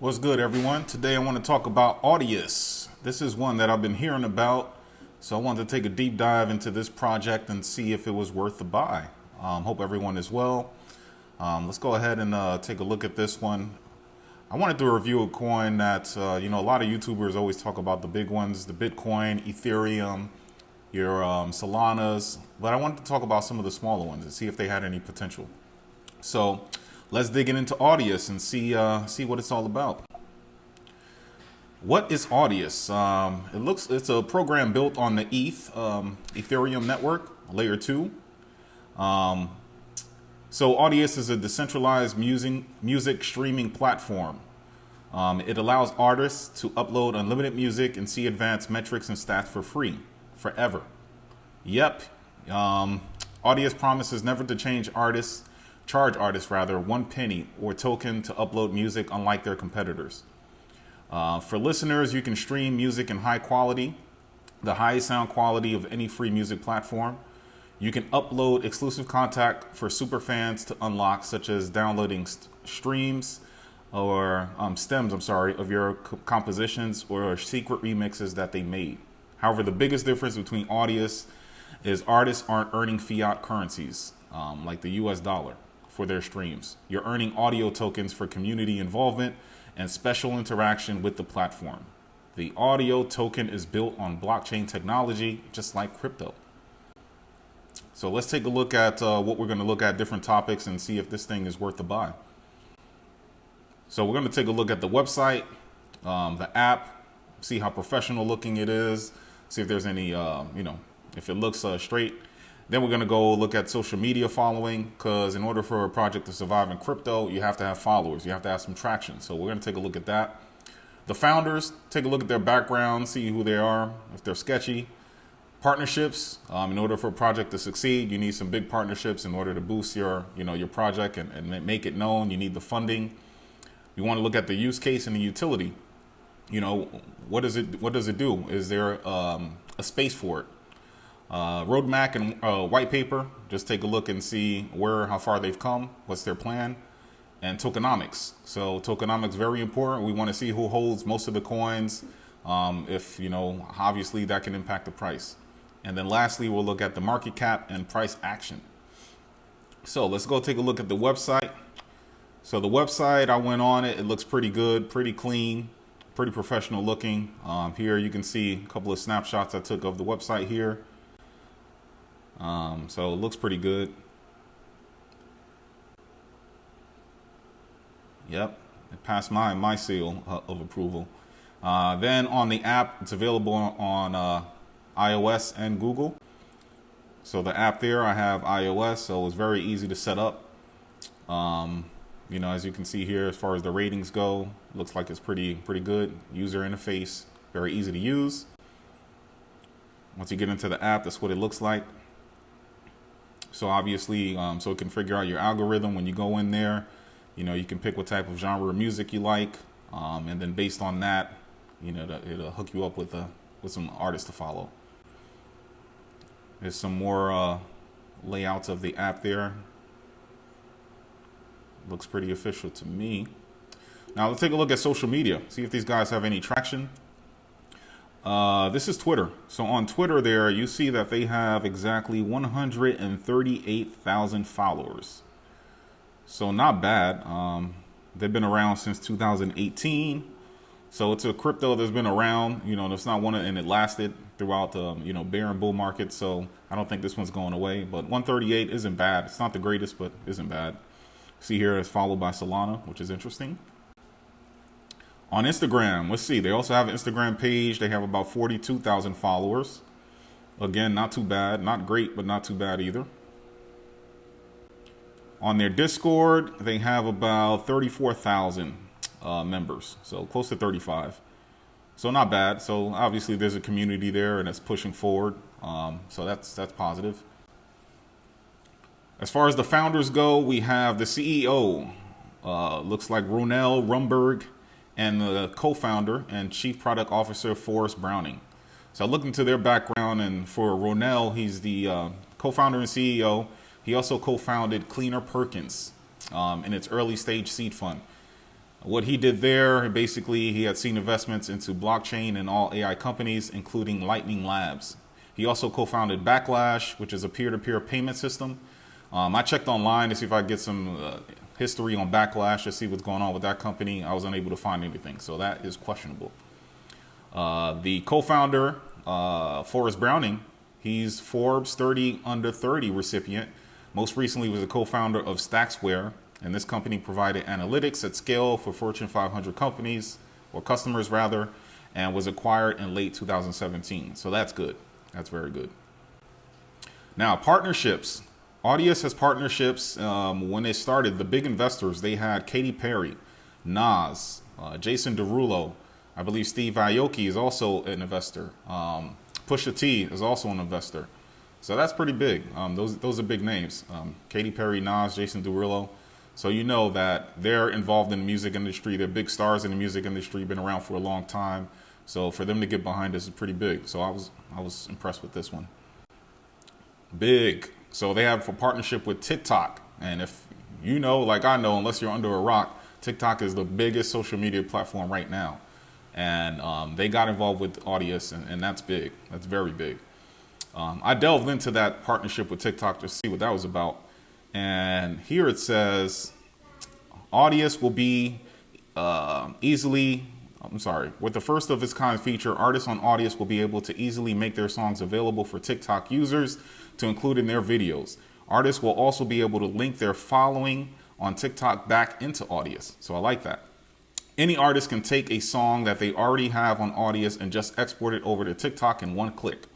What's good, everyone? Today I want to talk about Audius. This is one that I've been hearing about, so I wanted to take a deep dive into this project and see if it was worth the buy. Hope everyone is well. Let's go ahead and take a look at this one. I wanted to review a coin that, a lot of YouTubers always talk about the big ones, the Bitcoin, Ethereum, your Solanas, but I wanted to talk about some of the smaller ones and see if they had any potential. So let's dig into Audius and see what it's all about. What is Audius? It's a program built on the Ethereum network, layer 2. So Audius is a decentralized music streaming platform. It allows artists to upload unlimited music and see advanced metrics and stats for free, forever. Yep. Audius promises never to charge artists 1 penny or token to upload music, unlike their competitors. For listeners, you can stream music in high quality, the highest sound quality of any free music platform. You can upload exclusive content for super fans to unlock, such as downloading stems of your compositions or secret remixes that they made. However, the biggest difference between Audius is artists aren't earning fiat currencies, like the US dollar, for their streams. You're earning audio tokens for community involvement and special interaction with the platform. The audio token is built on blockchain technology, just like crypto. So let's take a look at what we're going to look at, different topics, and see if this thing is worth the buy. So we're going to take a look at the website, the app, see how professional looking it is, see if there's any, if it looks straight. Then we're going to go look at social media following, because in order for a project to survive in crypto, you have to have followers. You have to have some traction. So we're going to take a look at that. The founders, take a look at their background, see who they are, if they're sketchy. Partnerships, in order for a project to succeed, you need some big partnerships in order to boost your project and make it known. You need the funding. You want to look at the use case and the utility. What does it do? Is there a space for it? Roadmap and white paper, just take a look and see how far they've come, what's their plan, and tokenomics. So tokenomics, very important. We want to see who holds most of the coins. Obviously that can impact the price. And then lastly, we'll look at the market cap and price action. So let's go take a look at the website. So the website, I went on it. It looks pretty good, pretty clean, pretty professional looking. Here you can see a couple of snapshots I took of the website here. So it looks pretty good. Yep, it passed my seal of approval. Then on the app, it's available on iOS and Google. So the app there, I have iOS, so it's very easy to set up. As you can see here, as far as the ratings go, looks like it's pretty good. User interface, very easy to use. Once you get into the app, that's what it looks like. So obviously, so it can figure out your algorithm when you go in there. You can pick what type of genre of music you like, and then based on that, it'll hook you up with some artists to follow. There's some more layouts of the app there. Looks pretty official to me. Now let's take a look at social media, see if these guys have any traction. This is Twitter. So on Twitter there, you see that they have exactly 138,000 followers. So not bad. They've been around since 2018. So it's a crypto that's been around, it's not one, and it lasted throughout the, bear and bull market. So I don't think this one's going away, but 138 isn't bad. It's not the greatest, but isn't bad. See here, it's followed by Solana, which is interesting. On Instagram, let's see. They also have an Instagram page. They have about 42,000 followers. Again, not too bad. Not great, but not too bad either. On their Discord, they have about 34,000 members. So close to 35. So not bad. So obviously there's a community there and it's pushing forward. So that's positive. As far as the founders go, we have the CEO. Looks like Ronell Rumberg, and the co-founder and chief product officer, Forrest Browning. So I looked into their background, and for Ronell, he's the co-founder and CEO. He also co-founded Cleaner Perkins in its early stage seed fund. What he did there, basically, he had seen investments into blockchain and all AI companies, including Lightning Labs. He also co-founded Backlash, which is a peer-to-peer payment system. I checked online to see if I could get some history on Backlash to see what's going on with that company. I was unable to find anything, so that is questionable. The co-founder, Forrest Browning, he's Forbes 30 Under 30 recipient. Most recently was a co-founder of Stacksware, and this company provided analytics at scale for Fortune 500 companies, or customers rather, and was acquired in late 2017. So that's good. That's very good. Now, partnerships. Audius has partnerships. When they started, the big investors, they had Katy Perry, Nas, Jason Derulo. I believe Steve Aoki is also an investor. Pusha T is also an investor. So that's pretty big. Those are big names. Katy Perry, Nas, Jason Derulo. So you know that they're involved in the music industry. They're big stars in the music industry, been around for a long time. So for them to get behind this is pretty big. So I was impressed with this one. Big. So they have a partnership with TikTok. And if you know, like I know, unless you're under a rock, TikTok is the biggest social media platform right now. And they got involved with Audius, and that's big. That's very big. I delved into that partnership with TikTok to see what that was about. And here it says, Audius will be with the first of its kind feature, artists on Audius will be able to easily make their songs available for TikTok users to include in their videos. Artists will also be able to link their following on TikTok back into Audius. So I like that. Any artist can take a song that they already have on Audius and just export it over to TikTok in one click,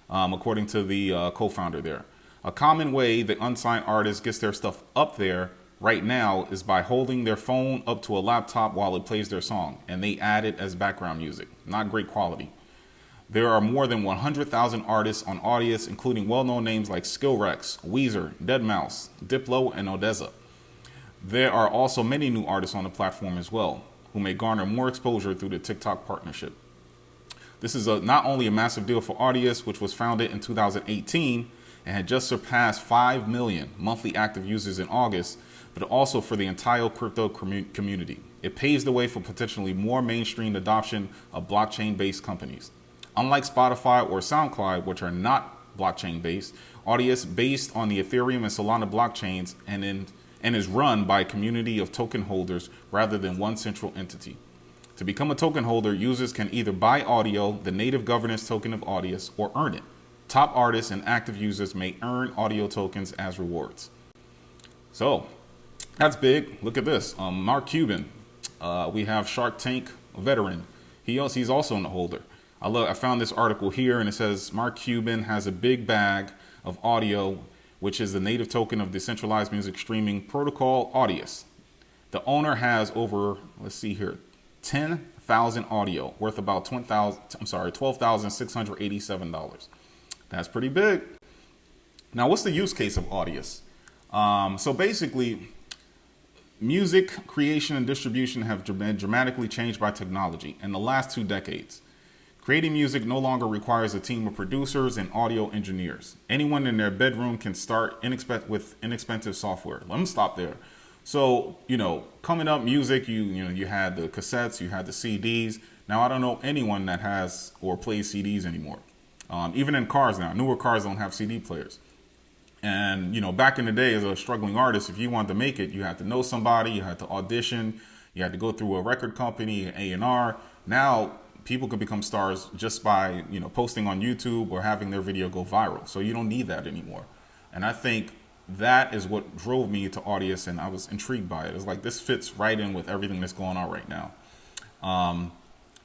according to the co-founder there. A common way the unsigned artist gets their stuff up there right now is by holding their phone up to a laptop while it plays their song, and they add it as background music. Not great quality. There are more than 100,000 artists on Audius, including well-known names like Skillrex, Weezer, Deadmau5, Diplo, and Odessa. There are also many new artists on the platform as well, who may garner more exposure through the TikTok partnership. This is not only a massive deal for Audius, which was founded in 2018 and had just surpassed 5 million monthly active users in August, but also for the entire crypto community. It paves the way for potentially more mainstream adoption of blockchain-based companies. Unlike Spotify or SoundCloud, which are not blockchain-based, Audius based on the Ethereum and Solana blockchains and is run by a community of token holders rather than one central entity. To become a token holder, users can either buy audio, the native governance token of Audius, or earn it. Top artists and active users may earn audio tokens as rewards. So that's big. Look at this. Mark Cuban. We have Shark Tank veteran. He's also in the holder. I found this article here, and it says Mark Cuban has a big bag of audio, which is the native token of decentralized music streaming protocol Audius. The owner has over, 10,000 audio worth about $12,687. That's pretty big. Now, what's the use case of Audius? So basically, music creation and distribution have been dramatically changed by technology in the last 2 decades. Creating music no longer requires a team of producers and audio engineers. Anyone in their bedroom can start with inexpensive software. Let me stop there. So, coming up, music, you had the cassettes, you had the CDs. Now, I don't know anyone that has or plays CDs anymore. Even in cars now, newer cars don't have CD players. And, back in the day as a struggling artist, if you wanted to make it, you had to know somebody, you had to audition, you had to go through a record company, A&R. Now, people could become stars just by, posting on YouTube or having their video go viral. So you don't need that anymore. And I think that is what drove me to Audius, and I was intrigued by it. It's like, this fits right in with everything that's going on right now.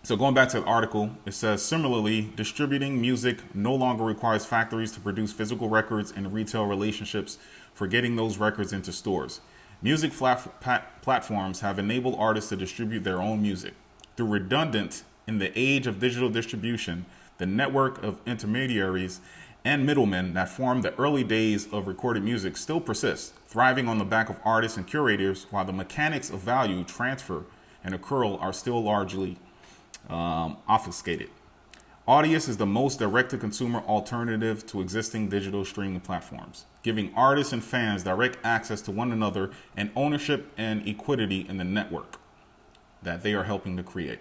So going back to the article, it says, similarly, distributing music no longer requires factories to produce physical records and retail relationships for getting those records into stores. Music platforms have enabled artists to distribute their own music. Through redundant, in the age of digital distribution, the network of intermediaries and middlemen that formed the early days of recorded music still persists, thriving on the back of artists and curators, while the mechanics of value transfer and accrual are still largely obfuscated. Audius is the most direct-to-consumer alternative to existing digital streaming platforms, giving artists and fans direct access to one another and ownership and equity in the network that they are helping to create.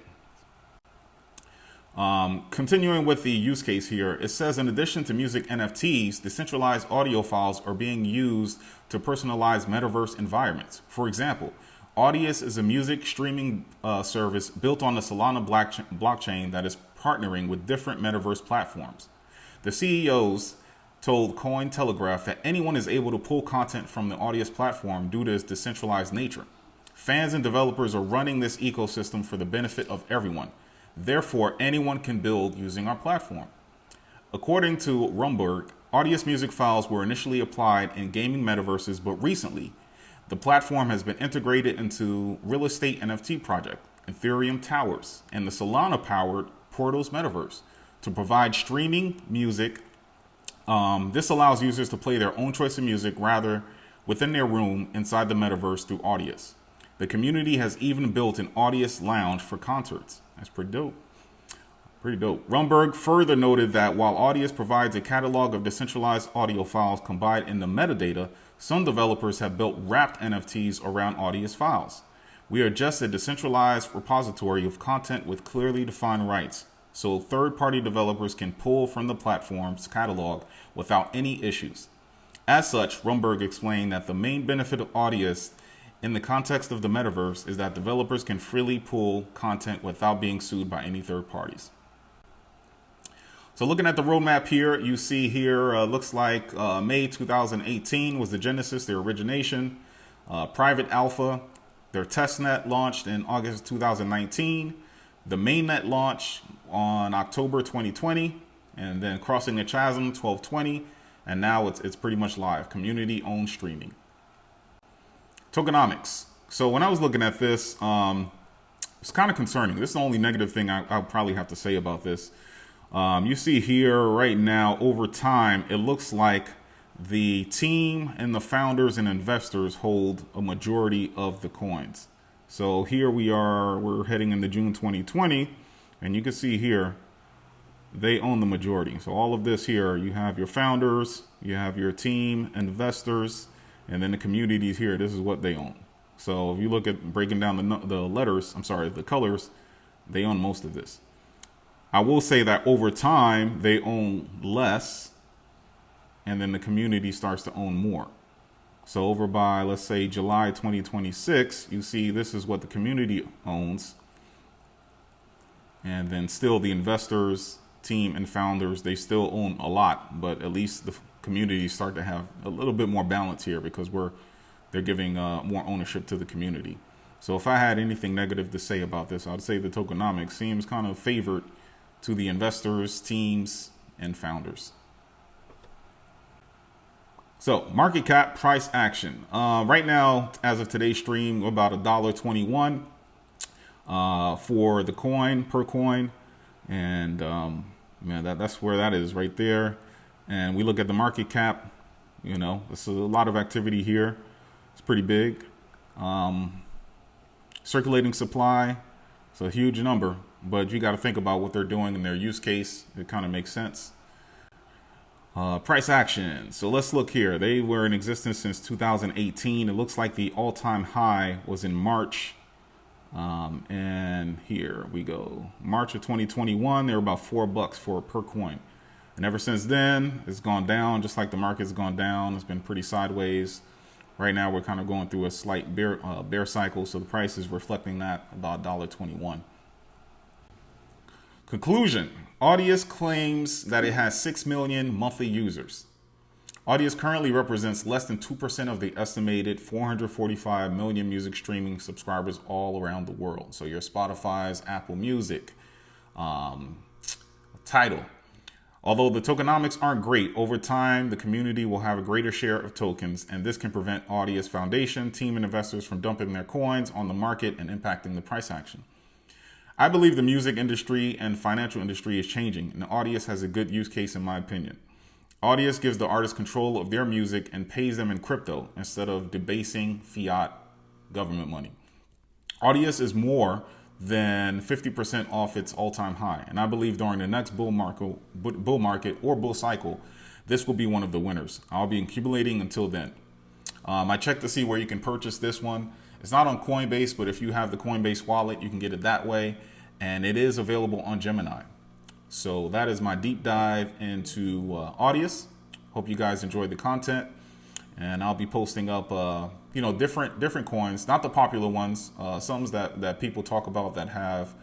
Continuing with the use case here, it says in addition to music NFTs, decentralized audio files are being used to personalize metaverse environments. For example, Audius is a music streaming service built on the Solana blockchain that is partnering with different metaverse platforms. The CEOs told Cointelegraph that anyone is able to pull content from the Audius platform due to its decentralized nature. Fans and developers are running this ecosystem for the benefit of everyone. Therefore, anyone can build using our platform. According to Rumberg, Audius music files were initially applied in gaming metaverses, but recently, the platform has been integrated into real estate NFT project, Ethereum Towers, and the Solana-powered Portals metaverse to provide streaming music. This allows users to play their own choice of music rather within their room inside the metaverse through Audius. The community has even built an Audius lounge for concerts. That's pretty dope. Pretty dope. Rumberg further noted that while Audius provides a catalog of decentralized audio files combined in the metadata, some developers have built wrapped NFTs around Audius files. We are just a decentralized repository of content with clearly defined rights, so third-party developers can pull from the platform's catalog without any issues. As such, Rumberg explained that the main benefit of Audius in the context of the metaverse is that developers can freely pull content without being sued by any third parties. So looking at the roadmap here, you see here, looks like May 2018 was the genesis, their origination, private alpha, their testnet launched in August 2019, the mainnet launch on October 2020, and then crossing the chasm 12/20, and now it's pretty much live, community-owned streaming. Tokenomics. So when I was looking at this, it's kind of concerning. This is the only negative thing I'll probably have to say about this. You see here right now, over time, it looks like the team and the founders and investors hold a majority of the coins. So here we're heading into June 2020, and you can see here, they own the majority. So all of this here, you have your founders, you have your team, investors, and then the communities here, this is what they own. So if you look at breaking down the colors, they own most of this. I will say that over time, they own less, and then the community starts to own more. So over by, let's say, July 2026, you see this is what the community owns. And then still the investors, team, and founders, they still own a lot, but at least the communities start to have a little bit more balance here because they're giving more ownership to the community. So if I had anything negative to say about this, I would say the tokenomics seems kind of favored to the investors, teams, and founders. So market cap, price action. Right now, as of today's stream, we're about $1.21 for the coin, per coin. And that's where that is right there. And we look at the market cap, this is a lot of activity here. It's pretty big. Circulating supply, it's a huge number, but you got to think about what they're doing in their use case. It kind of makes sense. Price action. So let's look here. They were in existence since 2018. It looks like the all-time high was in March. And here we go. March of 2021, they were about $4 for per coin. And ever since then, it's gone down, just like the market's gone down. It's been pretty sideways. Right now, we're kind of going through a slight bear cycle, so the price is reflecting that, about $1.21. Conclusion. Audius claims that it has 6 million monthly users. Audius currently represents less than 2% of the estimated 445 million music streaming subscribers all around the world. So your Spotify's, Apple Music, Tidal. Although the tokenomics aren't great, over time, the community will have a greater share of tokens, and this can prevent Audius Foundation, team, and investors from dumping their coins on the market and impacting the price action. I believe the music industry and financial industry is changing, and Audius has a good use case in my opinion. Audius gives the artists control of their music and pays them in crypto instead of debasing fiat government money. Audius is more then 50% off its all-time high. And I believe during the next bull market or bull cycle, this will be one of the winners. I'll be accumulating until then. I checked to see where you can purchase this one. It's not on Coinbase, but if you have the Coinbase wallet, you can get it that way. And it is available on Gemini. So that is my deep dive into Audius. Hope you guys enjoyed the content. And I'll be posting up, different coins, not the popular ones, some that people talk about that have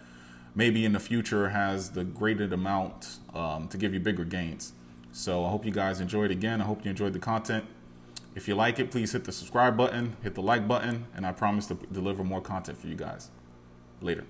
maybe in the future has the graded amount to give you bigger gains. So I hope you guys enjoyed again. I hope you enjoyed the content. If you like it, please hit the subscribe button, hit the like button, and I promise to deliver more content for you guys. Later.